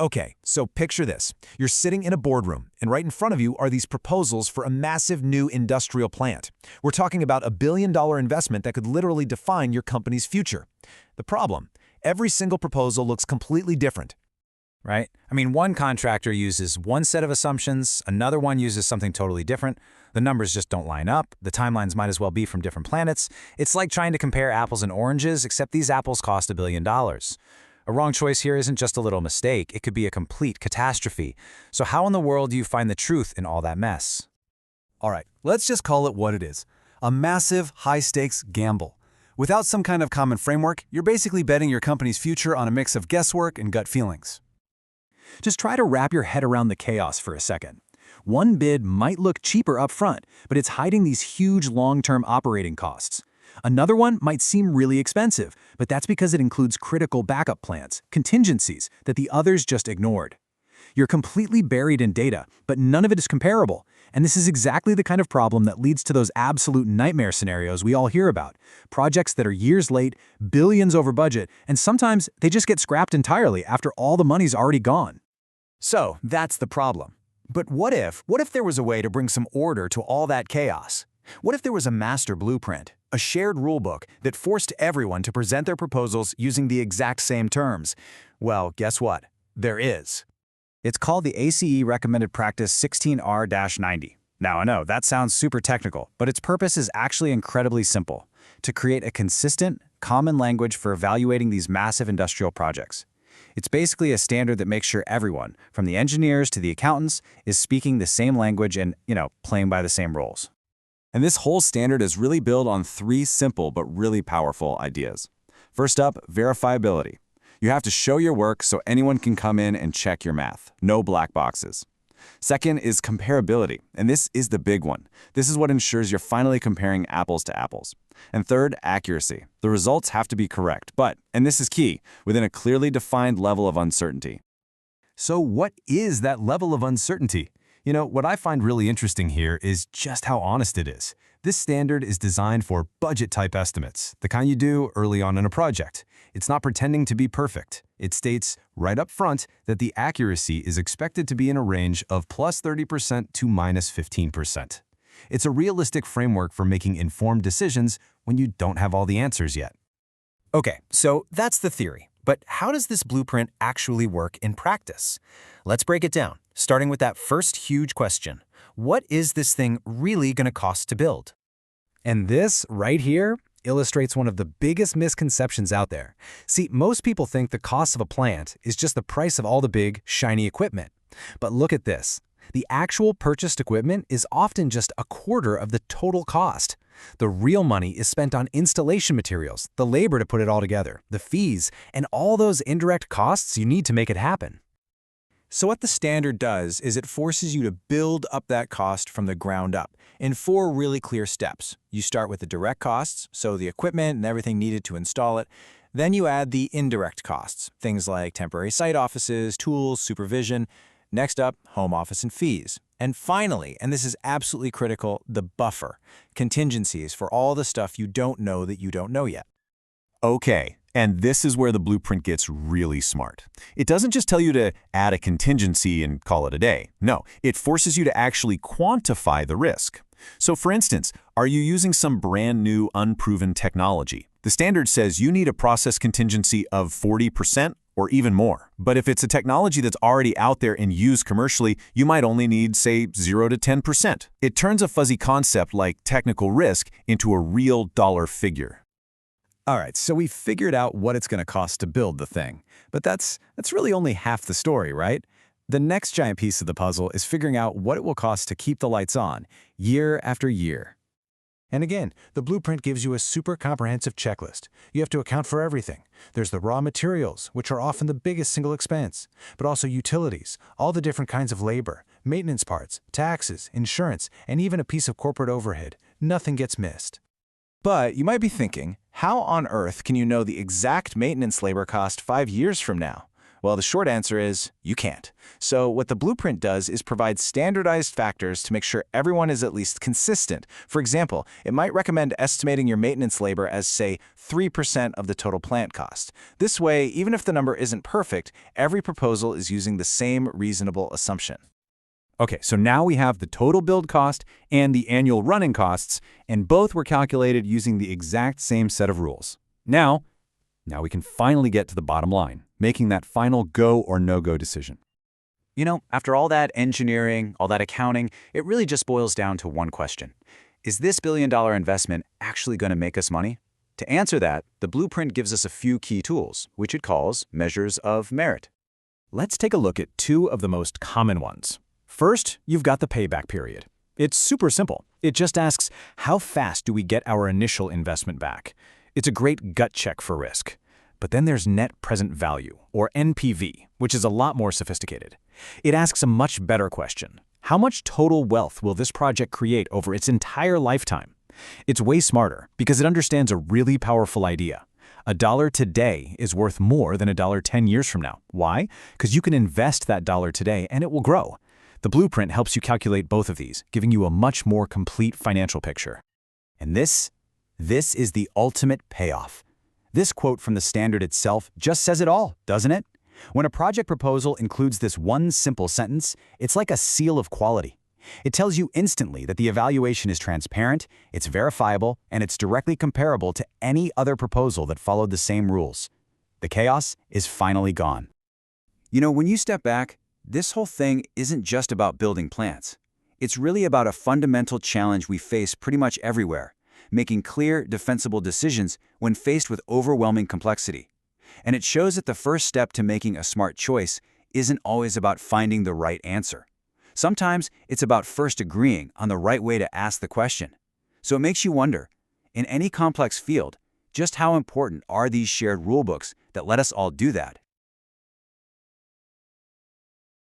Okay, so picture this. You're sitting in a boardroom, and right in front of you are these proposals for a massive new industrial plant. We're talking about $1 billion investment that could literally define your company's future. The problem, every single proposal looks completely different. Right? I mean, one contractor uses one set of assumptions, another one uses something totally different. The numbers just don't line up. The timelines might as well be from different planets. It's like trying to compare apples and oranges, except these apples cost $1 billion. A wrong choice here isn't just a little mistake, it could be a complete catastrophe. So how in the world do you find the truth in all that mess? All right, let's just call it what it is. A massive, high-stakes gamble. Without some kind of common framework, you're basically betting your company's future on a mix of guesswork and gut feelings. Just try to wrap your head around the chaos for a second. One bid might look cheaper up front, but it's hiding these huge long-term operating costs. Another one might seem really expensive, but that's because it includes critical backup plans, contingencies that the others just ignored. You're completely buried in data, but none of it is comparable. And this is exactly the kind of problem that leads to those absolute nightmare scenarios we all hear about. Projects that are years late, billions over budget, and sometimes they just get scrapped entirely after all the money's already gone. So, that's the problem. But what if there was a way to bring some order to all that chaos? What if there was a master blueprint, a shared rulebook that forced everyone to present their proposals using the exact same terms? Well, guess what? There is. It's called the AACE Recommended Practice 16R-90. Now, I know that sounds super technical, but its purpose is actually incredibly simple: to create a consistent, common language for evaluating these massive industrial projects. It's basically a standard that makes sure everyone, from the engineers to the accountants, is speaking the same language and, playing by the same rules. And this whole standard is really built on three simple but really powerful ideas. First up, verifiability. You have to show your work so anyone can come in and check your math. No black boxes. Second is comparability, and this is the big one. This is what ensures you're finally comparing apples to apples. And third, accuracy. The results have to be correct, but, and this is key, within a clearly defined level of uncertainty. So what is that level of uncertainty? What I find really interesting here is just how honest it is. This standard is designed for budget-type estimates, the kind you do early on in a project. It's not pretending to be perfect. It states right up front that the accuracy is expected to be in a range of plus 30% to minus 15%. It's a realistic framework for making informed decisions when you don't have all the answers yet. Okay, so that's the theory. But how does this blueprint actually work in practice? Let's break it down, starting with that first huge question. What is this thing really going to cost to build? And this, right here, illustrates one of the biggest misconceptions out there. See, most people think the cost of a plant is just the price of all the big, shiny equipment. But look at this. The actual purchased equipment is often just a quarter of the total cost. The real money is spent on installation materials, the labor to put it all together, the fees, and all those indirect costs you need to make it happen. So what the standard does is it forces you to build up that cost from the ground up in 4 really clear steps. You start with the direct costs, so the equipment and everything needed to install it. Then you add the indirect costs, things like temporary site offices, tools, supervision. Next up, home office and fees. And finally, and this is absolutely critical, the buffer, contingencies for all the stuff you don't know that you don't know yet. Okay, and this is where the blueprint gets really smart. It doesn't just tell you to add a contingency and call it a day. No, it forces you to actually quantify the risk. So for instance, are you using some brand new unproven technology? The standard says you need a process contingency of 40% or even more. But if it's a technology that's already out there and used commercially, you might only need, say, 0 to 10%. It turns a fuzzy concept like technical risk into a real dollar figure. All right, so we figured out what it's going to cost to build the thing. But that's really only half the story, right? The next giant piece of the puzzle is figuring out what it will cost to keep the lights on, year after year. And again, the blueprint gives you a super comprehensive checklist. You have to account for everything. There's the raw materials, which are often the biggest single expense, but also utilities, all the different kinds of labor, maintenance parts, taxes, insurance, and even a piece of corporate overhead. Nothing gets missed. But you might be thinking, how on earth can you know the exact maintenance labor cost 5 years from now? Well, the short answer is you can't. So what the blueprint does is provide standardized factors to make sure everyone is at least consistent. For example, it might recommend estimating your maintenance labor as, say, 3% of the total plant cost. This way, even if the number isn't perfect, every proposal is using the same reasonable assumption. Okay, so now we have the total build cost and the annual running costs, and both were calculated using the exact same set of rules. Now we can finally get to the bottom line, making that final go or no-go decision. You know, after all that engineering, all that accounting, it really just boils down to one question. Is this billion-dollar investment actually going to make us money? To answer that, the blueprint gives us a few key tools, which it calls measures of merit. Let's take a look at two of the most common ones. First, you've got the payback period. It's super simple. It just asks, how fast do we get our initial investment back? It's a great gut check for risk. But then there's net present value, or NPV, which is a lot more sophisticated. It asks a much better question. How much total wealth will this project create over its entire lifetime? It's way smarter because it understands a really powerful idea. $1 today is worth more than $1 10 years from now. Why? Because you can invest that $1 today and it will grow. The blueprint helps you calculate both of these, giving you a much more complete financial picture. And this is the ultimate payoff. This quote from the standard itself just says it all, doesn't it? When a project proposal includes this one simple sentence, it's like a seal of quality. It tells you instantly that the evaluation is transparent, it's verifiable, and it's directly comparable to any other proposal that followed the same rules. The chaos is finally gone. You know, when you step back, this whole thing isn't just about building plants. It's really about a fundamental challenge we face pretty much everywhere, making clear, defensible decisions when faced with overwhelming complexity. And it shows that the first step to making a smart choice isn't always about finding the right answer. Sometimes it's about first agreeing on the right way to ask the question. So it makes you wonder, in any complex field, just how important are these shared rulebooks that let us all do that?